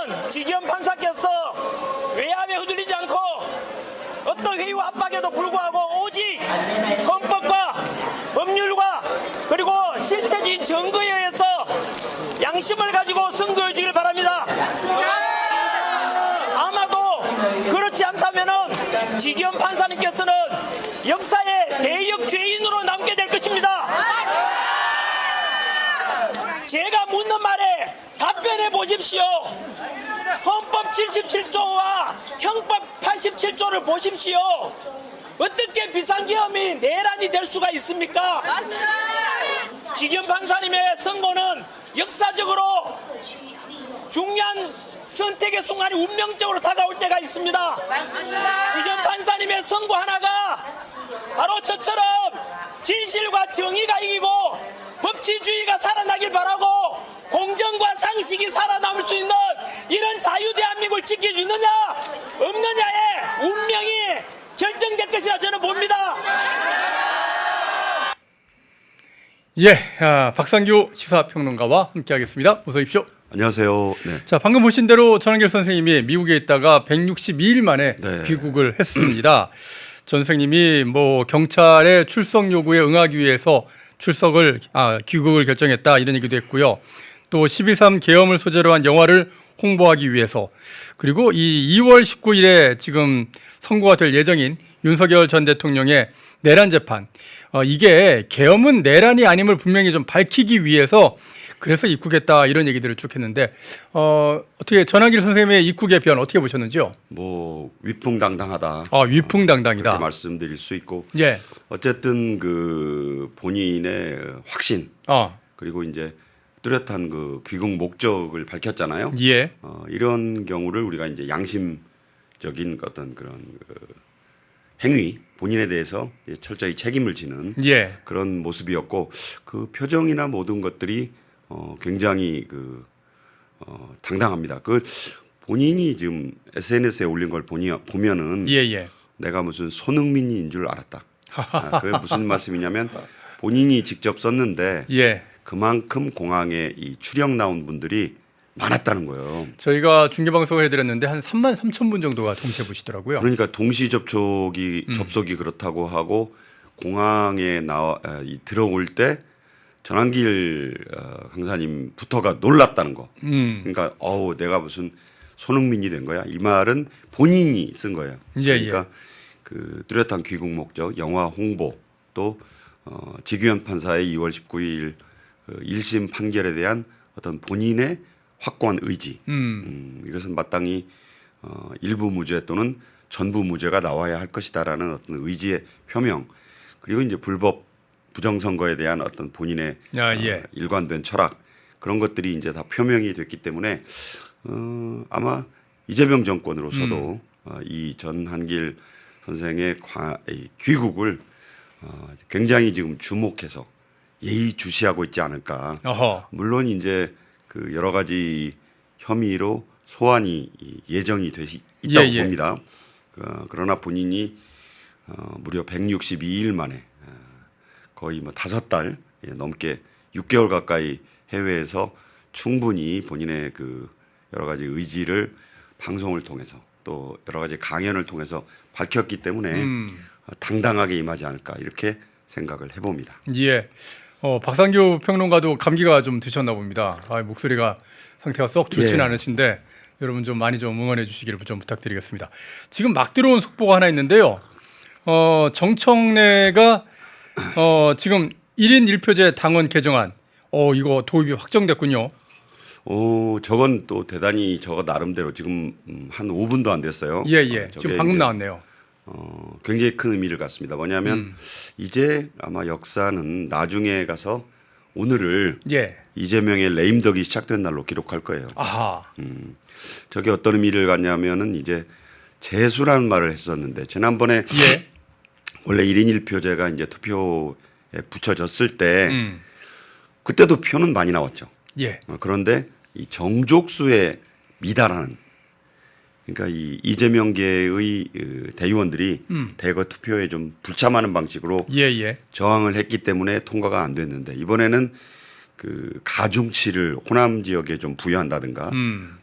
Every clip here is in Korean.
저는 지기현 판사께서 외압에 흔들리지 않고 어떤 회의와 압박에도 불구하고 오직 헌법과 법률과 그리고 실체적인 증거에 의해서 양심을 가지고 선거해 주길 바랍니다. 아마도 그렇지 않다면 지기현 판사님께서는 역사의 대역 죄인으로 남게 될 것입니다. 제가 묻는 말에 답변해 보십시오. 헌법 77조와 형법 87조를 보십시오. 어떻게 비상계엄이 내란이 될 수가 있습니까? 지기현 판사님의 선고는 역사적으로 중요한 선택의 순간이 운명적으로 다가올 때가 있습니다. 지기현 판사님의 선고 하나가 바로 저처럼 진실과 정의가 이기고 법치주의가 살아나길 바라고 공정과 상식이 살아남을 수 있는 이런 자유대한민국을 지켜주느냐 없느냐의 운명이 결정될 것이라 저는 봅니다. 예, 박상규 시사평론가와 함께하겠습니다. 어서 오십시오. 안녕하세요. 네. 자, 방금 보신 대로 전한길 선생님이 미국에 있다가 162일 만에 귀국을 했습니다. 전 선생님이 뭐 경찰의 출석 요구에 응하기 위해서 귀국을 결정했다 이런 얘기도 했고요. 또 12.3 계엄을 소재로 한 영화를 홍보하기 위해서, 그리고 이 2월 19일에 지금 선고가 될 예정인 윤석열 전 대통령의 내란 재판, 이게 계엄은 내란이 아님을 분명히 좀 밝히기 위해서 그래서 입국했다 이런 얘기들을 쭉 했는데, 어떻게 전한길 선생님의 입국의 변 어떻게 보셨는지요? 뭐 위풍당당하다. 위풍당당이다. 그렇게 말씀드릴 수 있고. 예. 어쨌든 그 본인의 확신 그리고 이제 뚜렷한 그 귀국 목적을 밝혔잖아요. 예. 이런 경우를 우리가 이제 양심적인 어떤 그런 그 행위, 본인에 대해서 철저히 책임을 지는 그런 모습이었고, 그 표정이나 모든 것들이 굉장히 당당합니다. 그 본인이 지금 SNS에 올린 걸 보면은 내가 무슨 손흥민인 줄 알았다. 그게 무슨 말씀이냐면 본인이 직접 썼는데 그만큼 공항에 이 출영 나온 분들이 많았다는 거예요. 저희가 중계방송을 해드렸는데 한 3만 3천 분 정도가 동시에 보시더라고요. 그러니까 동시 접속이 그렇다고 하고 공항에 들어올 때 전한길 강사님부터가 놀랐다는 거. 그러니까 내가 무슨 손흥민이 된 거야. 이 말은 본인이 쓴 거예요. 그러니까 그 뚜렷한 귀국 목적, 영화 홍보, 또 지규현 판사의 2월 19일 1심 판결에 대한 어떤 본인의 확고한 의지. 이것은 마땅히 일부 무죄 또는 전부 무죄가 나와야 할 것이다라는 어떤 의지의 표명. 그리고 이제 불법 부정선거에 대한 어떤 본인의 일관된 철학, 그런 것들이 이제 다 표명이 됐기 때문에 아마 이재명 정권으로서도 이 전한길 선생의 귀국을 굉장히 지금 주목해서 예의주시하고 있지 않을까. 물론 이제 그 여러 가지 혐의로 소환이 예정이 있다고 봅니다. 그러나 본인이 무려 162일 만에 거의 뭐 5달 넘게 6개월 가까이 해외에서 충분히 본인의 그 여러 가지 의지를 방송을 통해서 또 여러 가지 강연을 통해서 밝혔기 때문에 당당하게 임하지 않을까 이렇게 생각을 해봅니다. 예. 박상규 평론가도 감기가 좀 드셨나 봅니다. 목소리가 상태가 썩 좋지는 않으신데 여러분 좀 많이 좀 응원해 주시기를 좀 부탁드리겠습니다. 지금 막 들어온 속보가 하나 있는데요. 정청래가 지금 1인 1표제 당원 개정안 이거 도입이 확정됐군요. 저건 또 대단히 저거 나름대로 지금 한 5분도 안 됐어요. 지금 방금 나왔네요. 굉장히 큰 의미를 갖습니다. 뭐냐면 이제 아마 역사는 나중에 가서 오늘을 이재명의 레임덕이 시작된 날로 기록할 거예요. 저게 어떤 의미를 갖냐면은 이제 재수라는 말을 했었는데 지난번에 원래 1인 1표제가 이제 투표에 붙여졌을 때 그때도 표는 많이 나왔죠. 그런데 이 정족수에 미달하는, 그러니까 이 이재명계의 대의원들이 대거 투표에 좀 불참하는 방식으로 저항을 했기 때문에 통과가 안 됐는데, 이번에는 그 가중치를 호남 지역에 좀 부여한다든가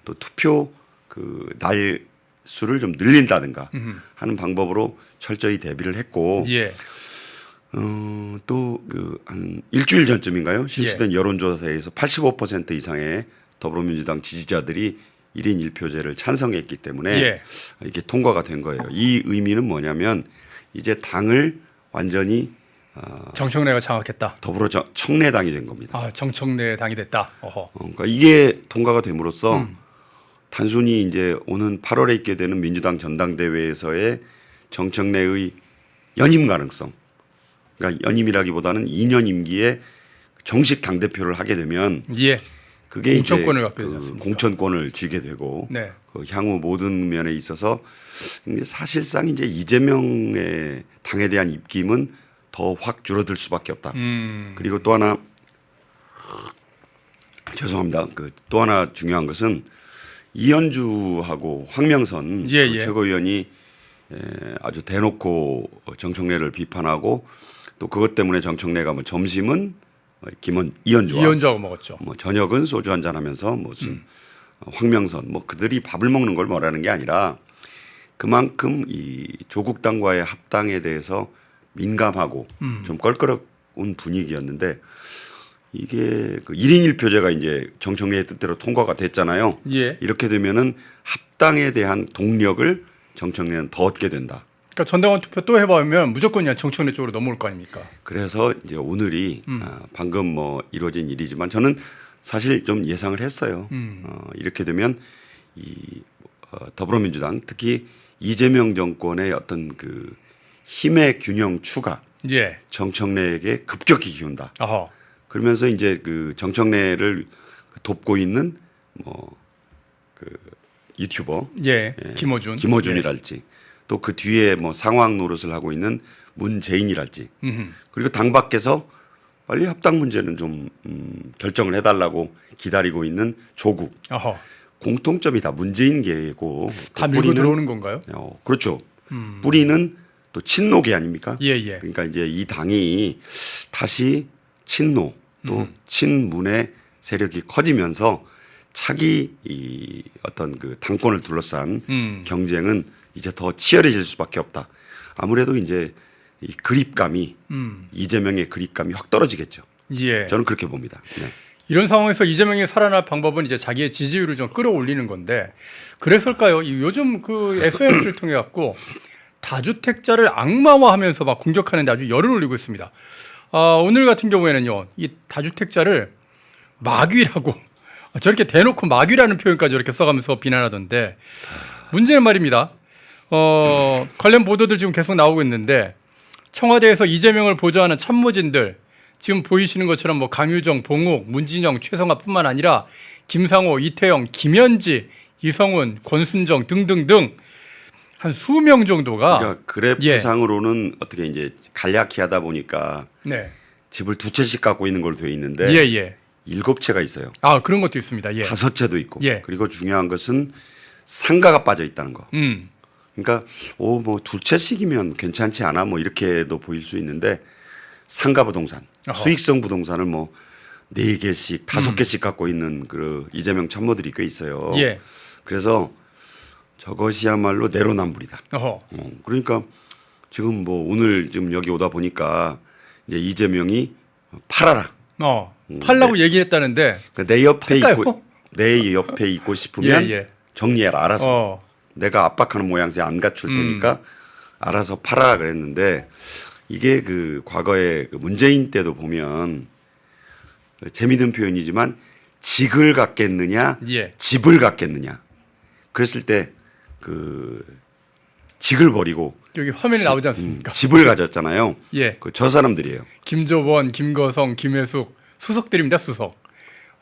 또 투표 그 날 수를 좀 늘린다든가 하는 방법으로 철저히 대비를 했고 예. 또 그 한 일주일 전쯤인가요? 실시된 여론조사에서 85% 이상의 더불어민주당 지지자들이 1인 1표제를 찬성했기 때문에 예. 이게 통과가 된 거예요. 이 의미는 뭐냐면 이제 당을 완전히 정청래가 장악했다. 더불어 청래당이 된 겁니다. 아, 정청래 당이 됐다. 어허. 그러니까 이게 통과가 됨으로써 단순히 이제 오는 8월에 있게 되는 민주당 전당대회에서의 정청래의 연임 가능성, 그러니까 연임이라기보다는 2년 임기에 정식 당 대표를 하게 되면 예. 그게 공천권을 이제 갖게 되지 않습니까? 공천권을 쥐게 되고 네. 그 향후 모든 면에 있어서 이게 사실상 이제 이재명의 당에 대한 입김은 더 확 줄어들 수밖에 없다. 그리고 또 하나 죄송합니다. 그 또 하나 중요한 것은 이현주하고 황명선 예, 그 예. 최고위원이 아주 대놓고 정청래를 비판하고 또 그것 때문에 정청래가 뭐 점심은 이현주하고 먹었죠. 뭐 저녁은 소주 한잔 하면서 무슨 황명선 뭐 그들이 밥을 먹는 걸 뭐라는 게 아니라 그만큼 이 조국 당과의 합당에 대해서 민감하고 좀 껄끄러운 분위기였는데 이게 그 1인 1표제가 이제 정청래의 뜻대로 통과가 됐잖아요. 예. 이렇게 되면은 합당에 대한 동력을 정청래는 더 얻게 된다. 그러니까 전당원 투표 또 해보면 무조건 그냥 정청래 쪽으로 넘어올 거 아닙니까? 그래서 이제 오늘이 방금 뭐 이루어진 일이지만 저는 사실 좀 예상을 했어요. 이렇게 되면 이 더불어민주당 특히 이재명 정권의 어떤 그 힘의 균형 추가 예. 정청래에게 급격히 기운다. 어허. 그러면서 이제 그 정청래를 돕고 있는 뭐 그 유튜버 예. 김어준. 김어준이랄지 또 그 뒤에 뭐 상황 노릇을 하고 있는 문재인이랄지 그리고 당 밖에서 빨리 합당 문제는 좀 결정을 해달라고 기다리고 있는 조국 어허. 공통점이 다 문재인계고 다 밀고 들어오는 건가요? 그렇죠. 뿌리는 또 친노계 아닙니까? 예, 예. 그러니까 이제 이 당이 다시 친노 또 친문의 세력이 커지면서 차기 이 어떤 그 당권을 둘러싼 경쟁은 이제 더 치열해질 수밖에 없다. 아무래도 이제 이 그립감이 이재명의 그립감이 확 떨어지겠죠. 예. 저는 그렇게 봅니다. 네. 이런 상황에서 이재명이 살아날 방법은 이제 자기의 지지율을 좀 끌어올리는 건데 그랬을까요? 요즘 그 SNS를 통해 갖고 다주택자를 악마화하면서 막 공격하는데 아주 열을 올리고 있습니다. 오늘 같은 경우에는요, 이 다주택자를 마귀라고 저렇게 대놓고 마귀라는 표현까지 이렇게 써가면서 비난하던데 문제는 말입니다. 관련 보도들 지금 계속 나오고 있는데 청와대에서 이재명을 보좌하는 참모진들 지금 보이시는 것처럼 뭐 강유정, 봉욱, 문진영, 최성화뿐만 아니라 김상호, 이태영, 김현지, 이성훈, 권순정 등등등 한 수명 정도가 그러니까 그래프상으로는 어떻게 이제 간략히 하다 보니까 네. 집을 2채씩 갖고 있는 걸로 되어 있는데 예. 7채가 있어요. 그런 것도 있습니다. 예. 5채도 있고. 예. 그리고 중요한 것은 상가가 빠져 있다는 거. 그러니까 뭐 2채씩이면 괜찮지 않아 뭐 이렇게도 보일 수 있는데 상가 부동산, 수익성 부동산을 뭐 4개씩, 5개씩 갖고 있는 그 이재명 참모들이 꽤 있어요. 예. 그래서 저것이야말로 내로남불이다. 그러니까 지금 뭐 오늘 지금 여기 오다 보니까 이제 이재명이 팔아라. 팔라고 얘기했다는데 그러니까 내 옆에 팔까요? 있고 내 옆에 있고 싶으면 예. 정리해라. 알아서. 내가 압박하는 모양새 안 갖출 테니까 알아서 팔아라 그랬는데 이게 그 과거에 그 문재인 때도 보면 재미있는 표현이지만 직을 갖겠느냐 예. 집을 갖겠느냐 그랬을 때 그 직을 버리고 여기 화면에 나오지 않습니까? 집을 가졌잖아요. 예. 그 저 사람들이에요. 김조원, 김거성, 김혜숙 수석들입니다. 수석.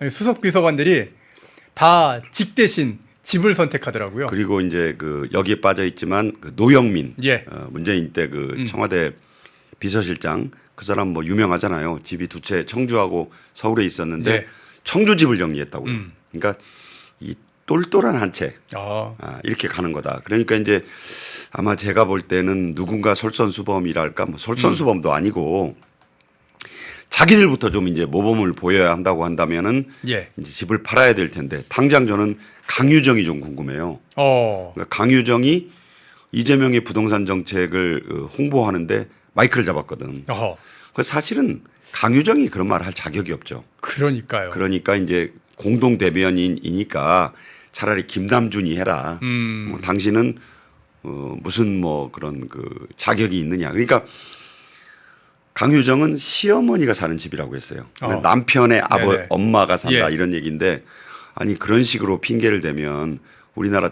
수석 비서관들이 다 직 대신 집을 선택하더라고요. 그리고 이제 그 여기에 빠져 있지만 그 노영민 예. 문재인 때 그 청와대 비서실장 그 사람 뭐 유명하잖아요. 집이 2채 청주하고 서울에 있었는데 예. 청주 집을 정리했다고요. 그러니까 이 똘똘한 한 채 이렇게 가는 거다. 그러니까 이제 아마 제가 볼 때는 누군가 솔선수범이랄까 뭐 솔선수범도 아니고 자기들부터 좀 이제 모범을 보여야 한다고 한다면은 예. 이제 집을 팔아야 될 텐데 당장 저는 강유정이 좀 궁금해요. 그러니까 강유정이 이재명의 부동산 정책을 홍보하는데 마이크를 잡았거든. 어허. 그 사실은 강유정이 그런 말을 할 자격이 없죠. 그러니까요. 그러니까 이제 공동 대변인이니까 차라리 김남준이 해라. 당신은 무슨 뭐 그런 그 자격이 있느냐. 그러니까 강유정은 시어머니가 사는 집이라고 했어요. 남편의 네네. 엄마가 산다 예. 이런 얘기인데 아니 그런 식으로 핑계를 대면 우리나라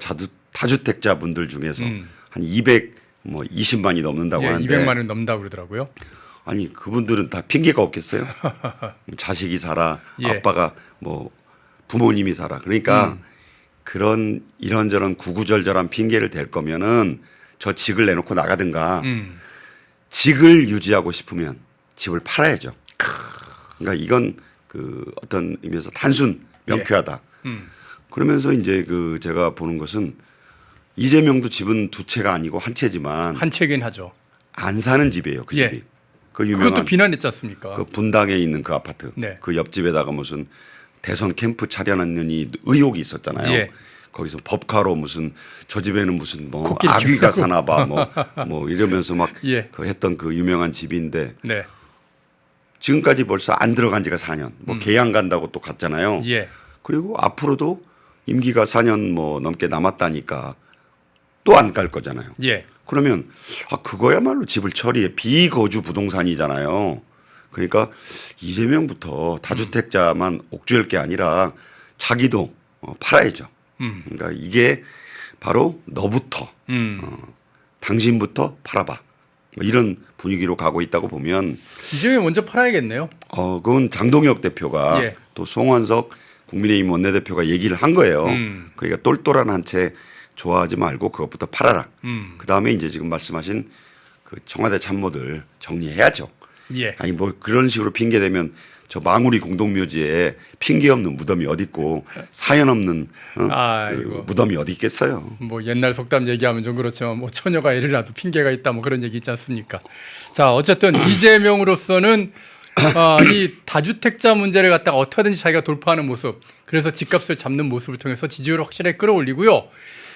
다주택자분들 중에서 한 220만이 넘는다고 예, 하는데 200만 원 넘는다고 그러더라고요. 아니 그분들은 다 핑계가 없겠어요? 자식이 살아, 예. 아빠가 뭐 부모님이 살아. 그러니까 그런 이런저런 구구절절한 핑계를 댈 거면은 저 직을 내놓고 나가든가 직을 유지하고 싶으면 집을 팔아야죠. 그러니까 이건 그 어떤 의미에서 단순 명쾌하다. 그러면서 이제 그 제가 보는 것은 이재명도 집은 두 채가 아니고 한 채지만 한 채긴 하죠. 안 사는 집이에요. 그 예. 집이. 그 유명한 그것도 비난했지 않습니까? 그 분당에 있는 그 아파트. 네. 그 옆집에다가 무슨 대선 캠프 차려놨느니 의혹이 있었잖아요. 예. 거기서 법카로 무슨 저 집에는 무슨 뭐 코끼리 아귀가 키우고. 사나 봐 뭐 이러면서 막 예. 그 했던 그 유명한 집인데 네. 지금까지 벌써 안 들어간 지가 4년. 뭐 개양 간다고 또 갔잖아요. 예. 그리고 앞으로도 임기가 4년 뭐 넘게 남았다니까 또 안 갈 거잖아요. 예. 그러면 그거야말로 집을 처리해 비거주 부동산이잖아요. 그러니까 이재명부터 다주택자만 옥죄일 게 아니라 자기도 팔아야죠. 그러니까 이게 바로 너부터 당신부터 팔아봐. 뭐 이런 분위기로 가고 있다고 보면 이재명 먼저 팔아야겠네요. 그건 장동혁 대표가 예. 또 송원석 국민의힘 원내대표가 얘기를 한 거예요. 그러니까 똘똘한 한 채 좋아하지 말고 그것부터 팔아라. 그다음에 이제 지금 말씀하신 그 청와대 참모들 정리해야죠. 예. 아니 뭐 그런 식으로 핑계 대면 저 망우리 공동묘지에 핑계 없는 무덤이 어디 있고 사연 없는 그 아이고. 무덤이 어디 있겠어요. 뭐 옛날 속담 얘기하면 좀 그렇지만 뭐 처녀가 애를 낳아도 핑계가 있다 뭐 그런 얘기 있지 않습니까? 자 어쨌든 이재명으로서는 이 다주택자 문제를 갖다가 어떻게든지 자기가 돌파하는 모습, 그래서 집값을 잡는 모습을 통해서 지지율을 확실하게 끌어올리고요.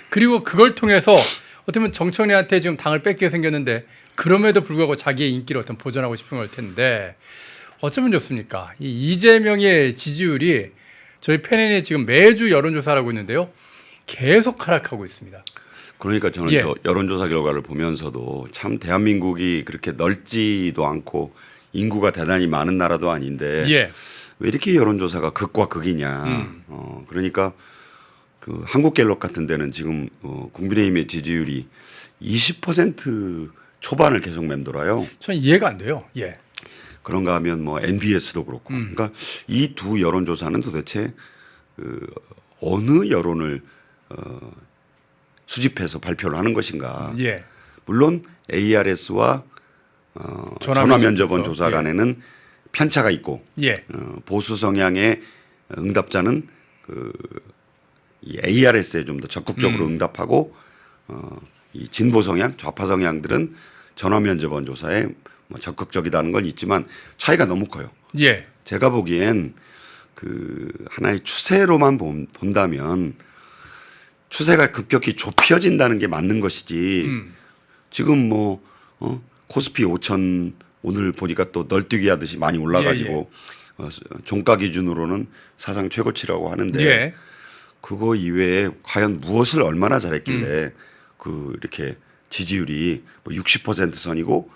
그리고 그걸 통해서 어떻게 보면 정청래한테 지금 당을 뺏게 생겼는데 그럼에도 불구하고 자기의 인기를 어떤 보존하고 싶은 걸 텐데 어쩌면 좋습니까? 이 이재명의 지지율이 저희 패널이 지금 매주 여론조사를 하고 있는데요. 계속 하락하고 있습니다. 그러니까 저는 예. 저 여론조사 결과를 보면서도 참 대한민국이 그렇게 넓지도 않고 인구가 대단히 많은 나라도 아닌데 예. 왜 이렇게 여론조사가 극과 극이냐. 그러니까 그 한국갤럽 같은 데는 지금 국민의힘의 지지율이 20% 초반을 계속 맴돌아요. 전 이해가 안 돼요. 예. 그런가 하면 뭐 NBS도 그렇고. 그러니까 이 두 여론조사는 도대체 그 어느 여론을 수집해서 발표를 하는 것인가. 예. 물론 ARS와 전화면접원 조사 간에는 편차가 있고 예. 보수 성향의 응답자는 이 ARS에 좀 더 적극적으로 응답하고 이 진보 성향, 좌파 성향들은 전화면접원 조사에 뭐 적극적이다는 건 있지만 차이가 너무 커요. 예. 제가 보기엔 그 하나의 추세로만 본다면 추세가 급격히 좁혀진다는 게 맞는 것이지 지금 뭐 코스피 5천 오늘 보니까 또 널뛰기 하듯이 많이 올라가지고 종가 기준으로는 사상 최고치라고 하는데 예. 그거 이외에 과연 무엇을 얼마나 잘했길래 그 이렇게 지지율이 뭐 60% 선이고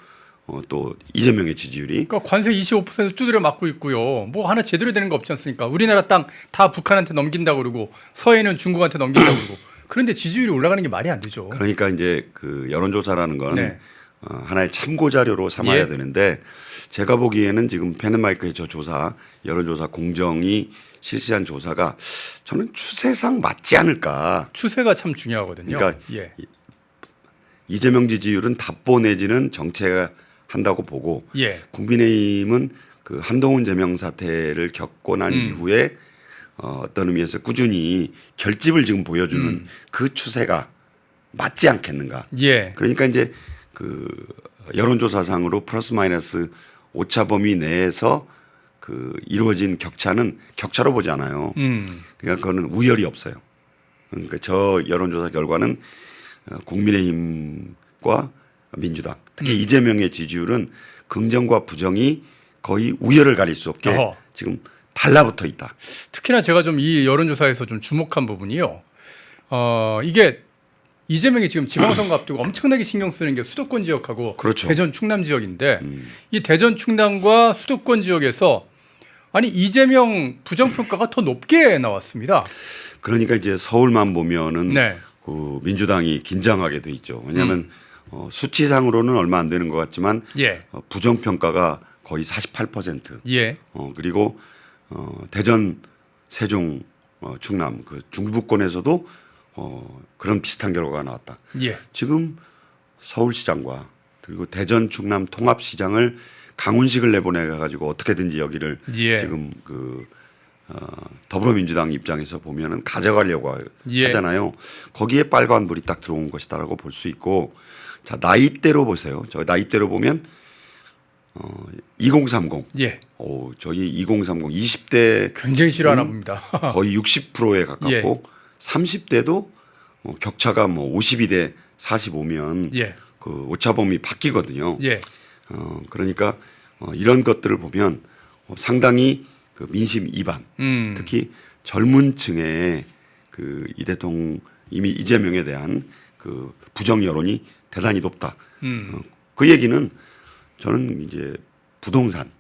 또 이재명의 지지율이 그러니까 관세 25% 두드려 맞고 있고요. 뭐 하나 제대로 되는 거 없지 않습니까? 우리나라 땅 다 북한한테 넘긴다고 그러고 서해는 중국한테 넘긴다고 그러고 그런데 지지율이 올라가는 게 말이 안 되죠. 그러니까 이제 그 여론조사라는 건 네. 하나의 참고 자료로 삼아야 예. 되는데 제가 보기에는 지금 펜앤마이크의 저 조사 여론조사 공정이 실시한 조사가 저는 추세상 맞지 않을까. 추세가 참 중요하거든요. 그러니까 예. 이재명 지지율은 답보 내지는 정체한다고 보고 예. 국민의힘은 그 한동훈 제명 사태를 겪고 난 이후에 어떤 의미에서 꾸준히 결집을 지금 보여주는 그 추세가 맞지 않겠는가. 예. 그러니까 이제 그 여론조사상으로 플러스 마이너스 오차 범위 내에서 그 이루어진 격차는 격차로 보지 않아요. 그러니까 그거는 우열이 없어요. 그러니까 저 여론조사 결과는 국민의힘과 민주당, 특히 이재명의 지지율은 긍정과 부정이 거의 우열을 가릴 수 없게 어허. 지금 달라붙어 있다. 특히나 제가 좀 이 여론조사에서 좀 주목한 부분이요. 이게 이재명이 지금 지방선거 앞두고 엄청나게 신경 쓰는 게 수도권 지역하고 그렇죠. 대전 충남 지역인데 이 대전 충남과 수도권 지역에서 아니 이재명 부정평가가 더 높게 나왔습니다. 그러니까 이제 서울만 보면은 네. 그 민주당이 긴장하게 돼 있죠. 왜냐하면 수치상으로는 얼마 안 되는 것 같지만 예. 부정평가가 거의 48%. 예. 그리고 대전, 세종, 충남 그 중부권에서도 그런 비슷한 결과가 나왔다. 예. 지금 서울시장과 그리고 대전, 충남 통합시장을 강훈식을 내보내 가지고 어떻게든지 여기를 예. 지금 그 더불어민주당 입장에서 보면은 가져가려고 예. 하잖아요. 거기에 빨간불이 딱 들어온 것이다라고 볼 수 있고, 자 나이대로 보세요. 저 나이대로 보면 2030. 예. 저희 2030 20대 굉장히 싫어하나 봅니다. 거의 60%에 가깝고 예. 30대도 격차가 뭐 52대 45면 예. 그 오차범위 바뀌거든요. 예. 그러니까 이런 것들을 보면 상당히 그 민심 이반, 특히 젊은 층의 그 이 대통령 이미 이재명에 대한 그 부정 여론이 대단히 높다. 그 얘기는 저는 이제 부동산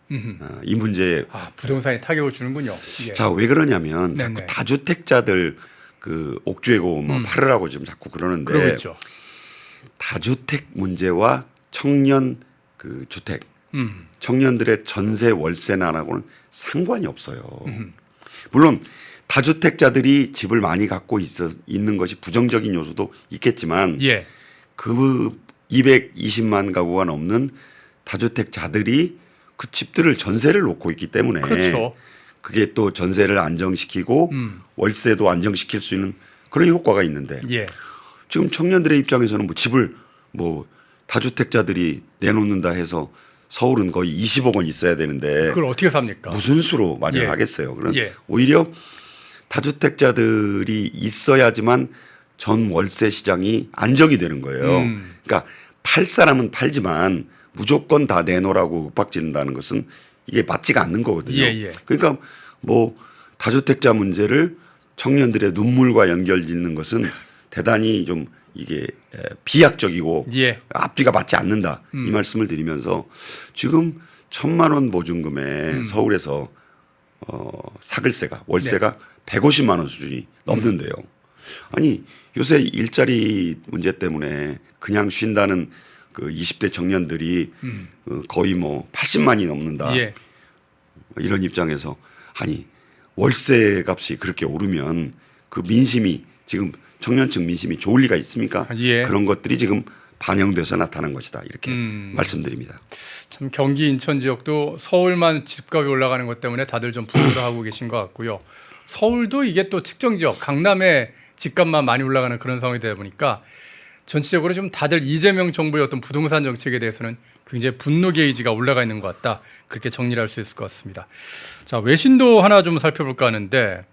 이 문제에 부동산에 타격을 주는군요. 예. 자, 왜 그러냐면 네네. 자꾸 다주택자들 그 옥죄고 뭐 팔으라고 지금 자꾸 그러는데 그러고 있죠. 다주택 문제와 청년 그 주택, 청년들의 전세 월세난하고는 상관이 없어요. 물론 다주택자들이 집을 많이 갖고 있는 것이 부정적인 요소도 있겠지만 예. 그 220만 가구가 넘는 다주택자들이 그 집들을 전세를 놓고 있기 때문에 그렇죠. 그게 또 전세를 안정시키고 월세도 안정시킬 수 있는 그런 효과가 있는데 예. 지금 청년들의 입장에서는 뭐 집을 뭐 다주택자들이 내놓는다 해서 서울은 거의 20억 원 있어야 되는데 그걸 어떻게 삽니까? 무슨 수로 마련하겠어요. 그런 예. 오히려 다주택자들이 있어야지만 전 월세 시장이 안정이 되는 거예요. 그러니까 팔 사람은 팔지만 무조건 다 내놓으라고 윽박지른다는 것은 이게 맞지가 않는 거거든요. 예, 예. 그러니까 뭐 다주택자 문제를 청년들의 눈물과 연결짓는 것은 대단히 좀 이게 비약적이고 예. 앞뒤가 맞지 않는다 이 말씀을 드리면서 지금 1,000만 원 보증금에 서울에서 사글세가 월세가 150만 원 수준이 넘는데요. 아니 요새 일자리 문제 때문에 그냥 쉰다는 그 20대 청년들이 거의 뭐 80만이 넘는다. 예. 이런 입장에서 아니 월세 값이 그렇게 오르면 그 민심이 지금 청년층 민심이 좋을 리가 있습니까? 예. 그런 것들이 지금 반영돼서 나타난 것이다. 이렇게 말씀드립니다. 참 경기 인천 지역도 서울만 집값이 올라가는 것 때문에 다들 좀 부담하고 계신 것 같고요. 서울도 이게 또 특정 지역 강남의 집값만 많이 올라가는 그런 상황이 되다 보니까 전체적으로 좀 다들 이재명 정부의 어떤 부동산 정책에 대해서는 굉장히 분노 게이지가 올라가 있는 것 같다. 그렇게 정리를 할 수 있을 것 같습니다. 자, 외신도 하나 좀 살펴볼까 하는데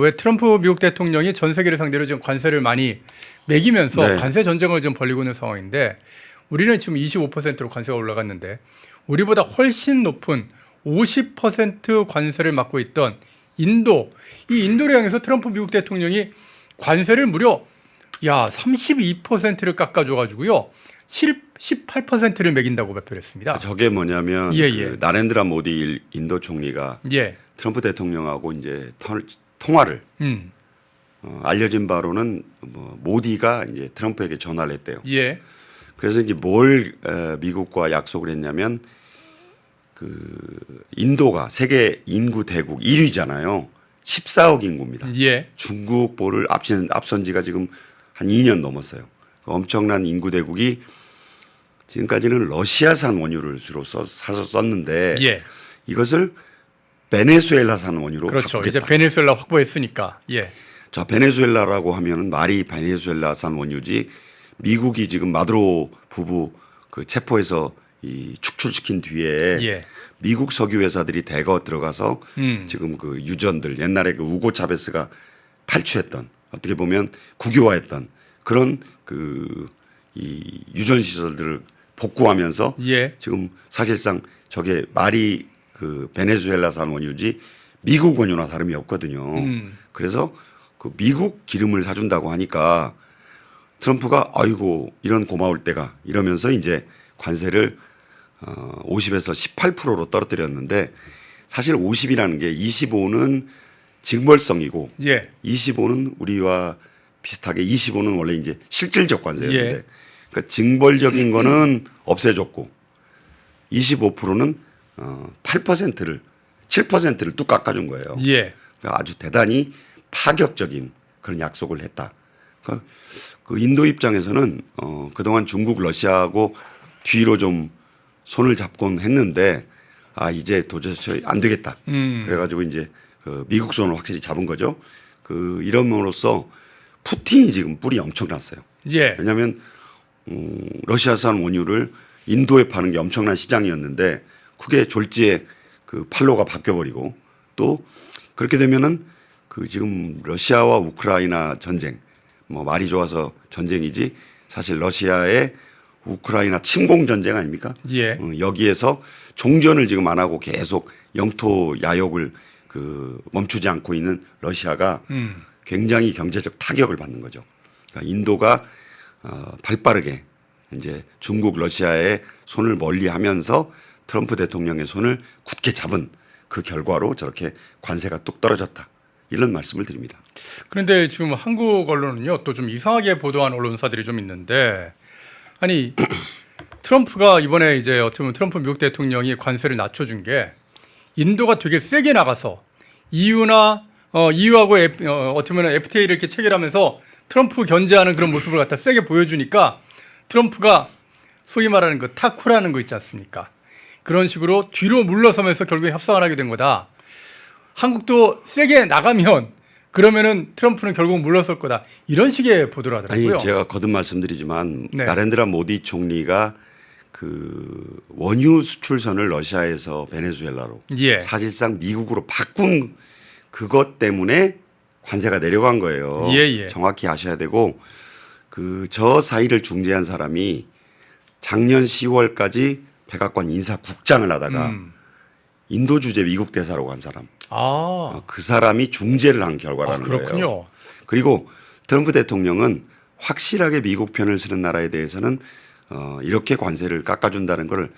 왜 트럼프 미국 대통령이 전 세계를 상대로 지금 관세를 많이 매기면서 네. 관세 전쟁을 좀 벌이고 있는 상황인데 우리는 지금 25%로 관세가 올라갔는데 우리보다 훨씬 높은 50% 관세를 맡고 있던 인도, 이 인도를 향해서 트럼프 미국 대통령이 관세를 무려 32%를 깎아줘가지고요 18%를 매긴다고 발표를 했습니다. 저게 뭐냐면 예, 그 예. 나렌드라 모디 인도 총리가 예, 트럼프 대통령하고 이제 통화를 알려진 바로는 뭐 모디가 이제 트럼프에게 전화를 했대요. 예, 그래서 이제 뭘 미국과 약속을 했냐면 그 인도가 세계 인구 대국 1위잖아요. 14억 인구입니다. 예, 중국보를 앞선 지가 지금 한 2년 넘었어요. 엄청난 인구 대국이 지금까지는 러시아산 원유를 주로 사서 썼는데 예. 이것을 베네수엘라산 원유로 그렇죠. 바꾸겠다. 이제 베네수엘라 확보했으니까. 예, 자, 베네수엘라라고 하면은 말이 베네수엘라산 원유지 미국이 지금 마두로 부부 그 체포해서 이 축출시킨 뒤에 예. 미국 석유 회사들이 대거 들어가서 지금 그 유전들 옛날에 그 우고 차베스가 탈취했던 어떻게 보면 국유화했던 그런 그 이 유전 시설들을 복구하면서 예. 지금 사실상 저게 말이 그 베네수엘라산 원유지 미국 원유나 다름이 없거든요. 그래서 그 미국 기름을 사준다고 하니까 트럼프가 아이고 이런 고마울 때가 이러면서 이제 관세를 50에서 18%로 떨어뜨렸는데 사실 50이라는 게 25는 징벌성이고 예. 25는 우리와 비슷하게 25는 원래 이제 실질적 관세였는데 예. 그러니까 징벌적인 거는 없애줬고 25%는 8%를 7%를 뚝 깎아준 거예요. 예. 그러니까 아주 대단히 파격적인 그런 약속을 했다. 그러니까 그 인도 입장에서는 그동안 중국, 러시아하고 뒤로 좀 손을 잡곤 했는데 아 이제 도저히 안 되겠다. 그래가지고 이제 그 미국 손을 확실히 잡은 거죠. 그 이름으로써 푸틴이 지금 뿔이 엄청났어요. 예. 왜냐하면 러시아산 원유를 인도에 파는 게 엄청난 시장이었는데 그게 졸지에 그 판로가 바뀌어버리고 또 그렇게 되면은 그 지금 러시아와 우크라이나 전쟁 뭐 말이 좋아서 전쟁이지 사실 러시아의 우크라이나 침공 전쟁 아닙니까? 예. 여기에서 종전을 지금 안 하고 계속 영토 야욕을 그 멈추지 않고 있는 러시아가 굉장히 경제적 타격을 받는 거죠. 그러니까 인도가 발빠르게 이제 중국, 러시아의 손을 멀리하면서 트럼프 대통령의 손을 굳게 잡은 그 결과로 저렇게 관세가 뚝 떨어졌다. 이런 말씀을 드립니다. 그런데 지금 한국 언론은요 또 좀 이상하게 보도한 언론사들이 좀 있는데 아니 트럼프가 이번에 이제 어떻게 보면 트럼프 미국 대통령이 관세를 낮춰준 게 인도가 되게 세게 나가서 EU하고 어떻게 보면 FTA를 이렇게 체결하면서 트럼프 견제하는 그런 모습을 갖다 세게 보여주니까 트럼프가 소위 말하는 그 타쿠라는 거 있지 않습니까? 그런 식으로 뒤로 물러서면서 결국에 협상을 하게 된 거다. 한국도 세게 나가면 그러면은 트럼프는 결국 물러설 거다. 이런 식의 보도를 하더라고요. 아니 제가 거듭 말씀드리지만 네. 나렌드라 모디 총리가 그 원유 수출선을 러시아에서 베네수엘라로 예. 사실상 미국으로 바꾼 그것 때문에 관세가 내려간 거예요. 예. 정확히 아셔야 되고 그 저 사이를 중재한 사람이 작년 10월까지 백악관 인사국장을 하다가 인도 주재 미국 대사로 간 사람. 그 사람이 중재를 한 결과라는 그렇군요. 거예요. 그리고 트럼프 대통령은 확실하게 미국 편을 쓰는 나라에 대해서는 이렇게 관세를 깎아준다는 걸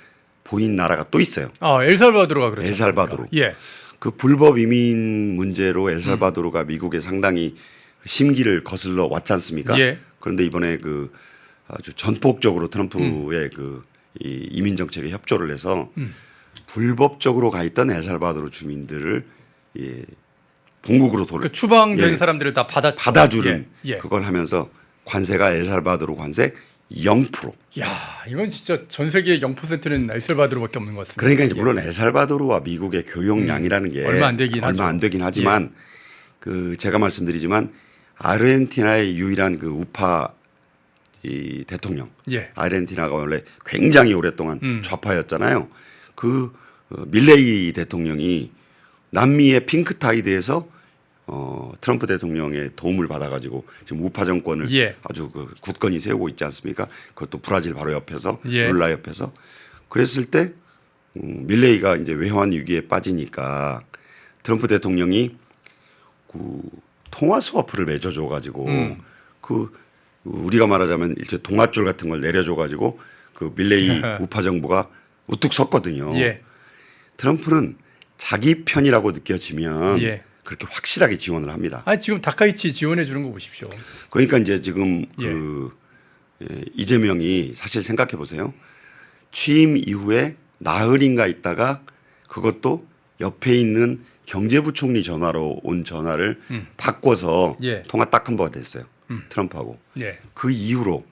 보인 나라가 또 있어요. 엘살바도르가 그렇죠. 엘살바도르. 예. 그 불법 이민 문제로 엘살바도르가 미국에 상당히 심기를 거슬러 왔지 않습니까? 예. 그런데 이번에 그 아주 전폭적으로 트럼프의 그 이 이민 정책에 협조를 해서 불법적으로 가 있던 엘살바도르 주민들을 본국으로 그 추방된 예. 사람들을 다 받아주는 예. 그걸 하면서 관세가 엘살바도르 관세 0%. 야, 이건 진짜 전 세계의 0%는 엘살바도르밖에 없는 것 같습니다. 그러니까 이제 물론 엘살바도르와 미국의 교역량이라는 게 얼마 안 되긴 하지만 그 제가 말씀드리지만 아르헨티나의 유일한 그 우파 이 대통령, 예. 아르헨티나가 원래 굉장히 오랫동안 좌파였잖아요. 그 밀레이 대통령이 남미의 핑크타이드에서 트럼프 대통령의 도움을 받아가지고 지금 우파 정권을 예. 아주 그 굳건히 세우고 있지 않습니까? 그것도 브라질 바로 옆에서 예. 룰라 옆에서 그랬을 때 밀레이가 이제 외환 위기에 빠지니까 트럼프 대통령이 그 통화 스와프를 맺어줘가지고 그 우리가 말하자면 일제 동아줄 같은 걸 내려줘가지고 그 밀레이 우파 정부가 우뚝 섰거든요. 예. 트럼프는 자기 편이라고 느껴지면 예. 그렇게 확실하게 지원을 합니다. 지금 다카이치 지원해 주는 거 보십시오. 그러니까 이제 지금 예. 이재명이 사실 생각해 보세요. 취임 이후에 나흘인가 있다가 그것도 옆에 있는 경제부총리 전화로 온 전화를 바꿔서 예. 통화 딱 한 번 됐어요. 트럼프하고. 예. 그 이후로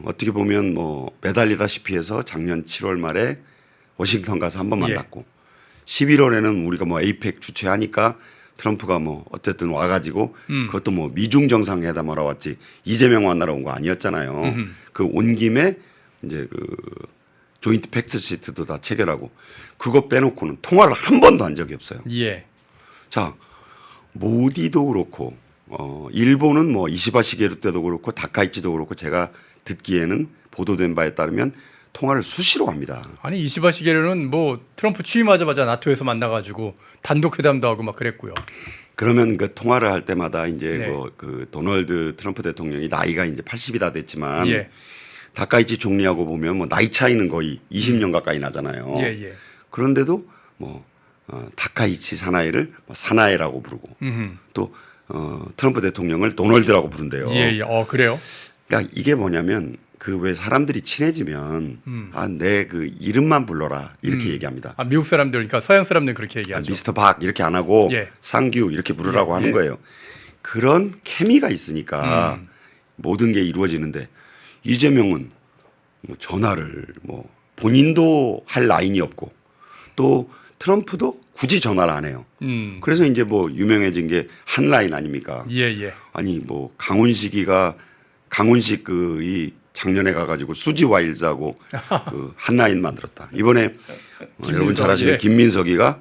어떻게 보면 뭐 매달리다시피 해서 작년 7월 말에 워싱턴 가서 한 번 만났고 11월에는 우리가 뭐 에이펙 주최하니까 트럼프가 뭐 어쨌든 와가지고 그것도 뭐 미중 정상회담 하러 왔지 이재명 만나러 온 거 아니었잖아요. 그 온 김에 이제 그 조인트 팩트 시트도 다 체결하고 그거 빼놓고는 통화를 한 번도 한 적이 없어요. 예. 자, 모디도 그렇고 일본은 뭐 이시바 시게루 때도 그렇고 다카이치도 그렇고 제가 듣기에는 보도된 바에 따르면 통화를 수시로 합니다. 아니 이시바 시게루는 뭐 트럼프 취임하자마자 나토에서 만나가지고 단독 회담도 하고 막 그랬고요. 그러면 그 통화를 할 때마다 이제 네. 그 도널드 트럼프 대통령이 나이가 이제 80이 다 됐지만 예. 다카이치 총리하고 보면 뭐 나이 차이는 거의 20년 가까이 나잖아요. 예, 예. 그런데도 뭐 다카이치 사나이를 뭐 사나이라고 부르고 또 트럼프 대통령을 도널드라고 부른대요. 예, 예. 그래요? 그러니까 이게 뭐냐면 그 왜 사람들이 친해지면 내 그 이름만 불러라 이렇게 얘기합니다. 아, 미국 사람들, 그러니까 서양 사람들은 그렇게 얘기하죠. 미스터 박 이렇게 안 하고 예. 상규 이렇게 부르라고 예, 하는 예. 거예요. 그런 케미가 있으니까 모든 게 이루어지는데 이재명은 뭐 전화를 뭐 본인도 할 라인이 없고 또 트럼프도 굳이 전화를 안 해요. 그래서 이제 뭐 유명해진 게 한 라인 아닙니까? 예, 예. 아니 뭐 강훈식 이 작년에 가가지고 수지 와일즈하고 그 한 라인 만들었다. 이번에 여러분 잘 아시는 예. 김민석이가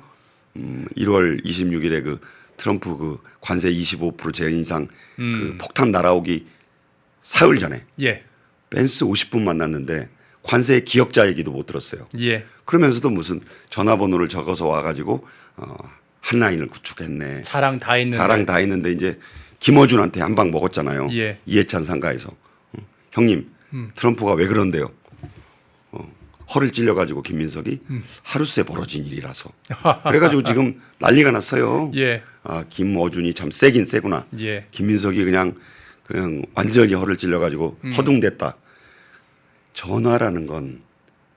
1월 26일에 그 트럼프 그 관세 25% 재인상 그 폭탄 날아오기 사흘 전에 예. 벤스 50분 만났는데 관세 기억자 얘기도 못 들었어요. 예. 그러면서도 무슨 전화번호를 적어서 와가지고 한 라인을 구축했네. 자랑 다 했는데. 자랑 다 했는데 이제 김어준한테 한 방 먹었잖아요. 예. 이해찬 상가에서. 형님 트럼프가 왜 그런데요. 허를 찔려가지고 김민석이 하루새 벌어진 일이라서. 그래가지고 지금 난리가 났어요. 예. 아 김어준이 참 세긴 세구나. 예. 김민석이 그냥 완전히 허를 찔려가지고 허둥댔다. 전화라는 건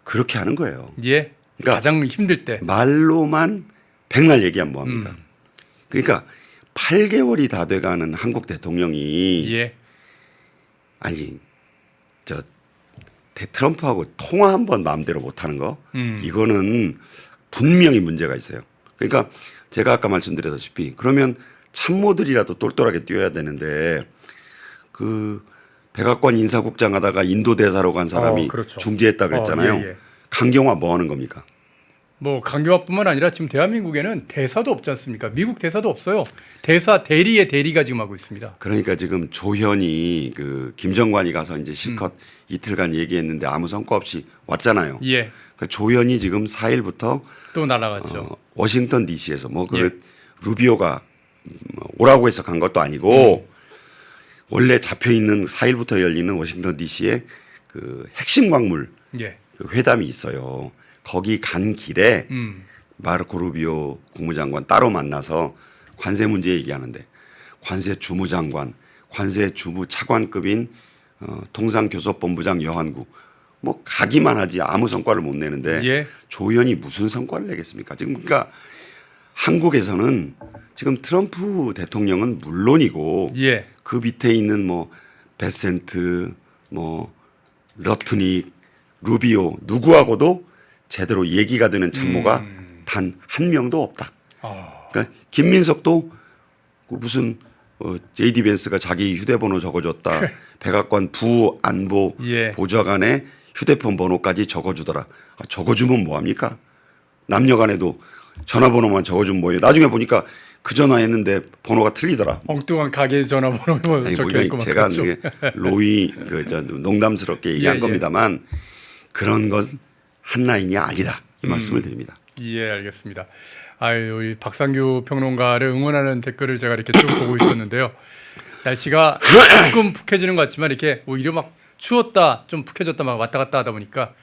그렇게 하는 거예요. 예. 그러니까 가장 힘들 때. 말로만 백날 얘기하면 뭐합니까? 그러니까 8개월이 다 돼가는 한국 대통령이 예. 아니 저 트럼프하고 통화 한 번 마음대로 못하는 거 이거는 분명히 문제가 있어요. 그러니까 제가 아까 말씀드렸다시피 그러면 참모들이라도 똘똘하게 뛰어야 되는데 그 백악관 인사국장 하다가 인도 대사로 간 사람이 그렇죠. 중재했다 그랬잖아요. 예, 예. 강경화 뭐 하는 겁니까? 뭐 강경화뿐만 아니라 지금 대한민국에는 대사도 없지 않습니까? 미국 대사도 없어요. 대사 대리의 대리가 지금 하고 있습니다. 그러니까 지금 조현이 그 김정관이 가서 이제 실컷 이틀간 얘기했는데 아무 성과 없이 왔잖아요. 예. 그러니까 조현이 지금 4일부터 또 날아갔죠. 워싱턴 D.C.에서 뭐 그 예. 루비오가 오라고 해서 간 것도 아니고 원래 잡혀 있는 4일부터 열리는 워싱턴 D.C.의 그 핵심 광물 예. 그 회담이 있어요. 거기 간 길에 마르코 루비오 국무장관 따로 만나서 관세 문제 얘기하는데 관세 주무장관, 관세 주무 차관급인 통상교섭본부장 여한구 뭐 가기만 하지 아무 성과를 못 내는데 예. 조현이 무슨 성과를 내겠습니까? 지금 그러니까 한국에서는 지금 트럼프 대통령은 물론이고 예. 그 밑에 있는 뭐 베센트, 뭐 러트닉, 루비오 누구하고도 제대로 얘기가 되는 참모가 단 한 명도 없다. 그러니까 김민석도 그 무슨 JD 벤스가 자기 휴대번호 적어줬다. 백악관 부안보 예. 보좌관의 휴대폰 번호까지 적어주더라. 적어주면 뭐합니까? 남녀간에도 전화번호만 적어주면 뭐예요. 나중에 보니까 그 전화했는데 번호가 틀리더라. 엉뚱한 가게 전화번호 뭐 아니, 적혀 있고 막 제가 그렇죠. 이게 로이 농담스럽게 얘기한 예, 예. 겁니다만 그런 건 한 라인이 아니다 이 말씀을 드립니다. 예, 알겠습니다. 아유, 우리 박상규 평론가를 응원하는 댓글을 제가 이렇게 쭉 보고 있었는데요. 날씨가 조금 푹해지는 것 같지만 이렇게 오히려 막 추웠다, 좀 푹해졌다 막 왔다 갔다 하다 보니까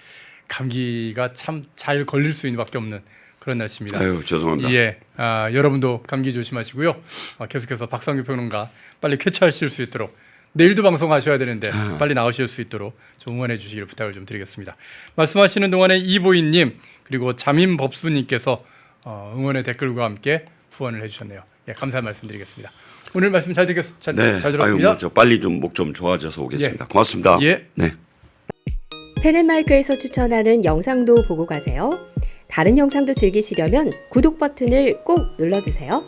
감기가 참 잘 걸릴 수 있는 밖에 없는 그런 날씨입니다. 아유 죄송합니다. 예, 여러분도 감기 조심하시고요. 계속해서 박상규 평론가 빨리 쾌차하실 수 있도록 내일도 방송하셔야 되는데 빨리 나오실 수 있도록 좀 응원해 주시기를 부탁을 좀 드리겠습니다. 말씀하시는 동안에 이보인님 그리고 자민법수님께서 응원의 댓글과 함께 후원을 해주셨네요. 예, 감사한 말씀드리겠습니다. 오늘 말씀 잘 들었습니다. 네, 아유 저 빨리 좀 목 좀 좋아져서 오겠습니다. 예. 고맙습니다. 예. 네. 펜앤마이크에서 추천하는 영상도 보고 가세요. 다른 영상도 즐기시려면 구독 버튼을 꼭 눌러주세요.